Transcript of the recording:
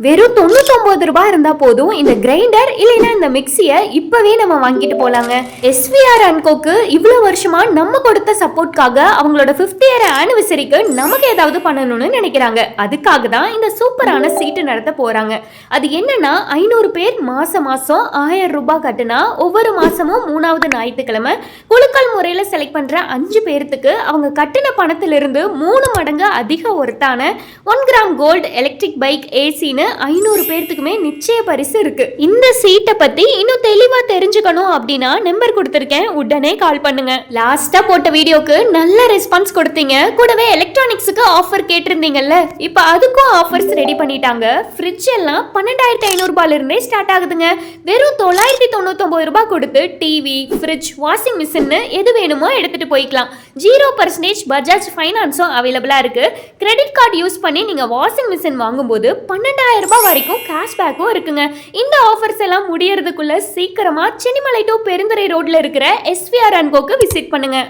வெறும் 99 ரூபாய் இருந்தா போதும் இந்த கிரைண்டர் இல்லைன்னா இந்த மிக்சியை இப்பவே நம்ம வாங்கிட்டு போலாங்க. எஸ்விஆர் அண்ட் கோக்கு இவ்வளவு வருஷமா நம்ம கொடுத்த சப்போர்ட்காக அவங்களோட 50th இயர் ஆனிவர்சரிக்கு நமக்கு ஏதாவது பண்ணணும்னு நினைக்கிறாங்க. அதுக்காக தான் இந்த சூப்பரான சீட்டு நடத்த போறாங்க. அது என்னன்னா 500 பேர் மாசம் 1000 ரூபாய் கட்டுனா ஒவ்வொரு மாசமும் 3வது ஞாயிற்றுக்கிழமை குலுக்கல் முறையில செலக்ட் பண்ற 5 பேர்த்துக்கு அவங்க கட்டின பணத்திலிருந்து 3 மடங்கு அதிக ஒருத்தான 1 கிராம் கோல்டு எலக்ட்ரிக் பைக் ஏசின்னு 500 பேர்த்துக்குமே நிச்சய பரிசு இருக்கு. இந்த சீட்டை பத்தி இன்னும் தெளிவா தெரிஞ்சுக்கணும் அப்படின்னா நம்பர் கொடுத்திருக்கேன், உடனே கால் பண்ணுங்க. லாஸ்டா போட்ட வீடியோக்கு நல்ல ரெஸ்பான்ஸ் கொடுத்தீங்க. கூடவே எலக்ட்ரானிக்ஸுக்கு ஆஃபர் கேட்டிருந்தீங்கல்ல, இப்போ அதுக்கும் ஆஃபர்ஸ் ரெடி பண்ணிட்டாங்க. ஃப்ரிட்ஜ் எல்லாம் 12,500 ரூபாயில இருந்தே ஸ்டார்ட் ஆகுதுங்க. வெறும் 999 ரூபாய் கொடுத்து டிவி, ஃப்ரிட்ஜ், வாஷிங் மிஷின் எது வேணுமோ எடுத்துட்டு போய்க்கலாம். 0% பஜாஜ் ஃபைனான்ஸும் அவைலபிளா இருக்கு. கிரெடிட் கார்டு யூஸ் பண்ணி நீங்க வாஷிங் மிஷின் வாங்கும்போது 12,000 ரூபாய் வரைக்கும் கேஷ்பேக்கும் இருக்குங்க. இந்த ஆஃபர்ஸ் எல்லாம் முடியறதுக்குள்ள சீக்கிரமா சென்னிமலை டு பெருந்துறை ரோட்ல இருக்கிற எஸ்விஆர் அண்ட் கோக்கு விசிட் பண்ணுங்க.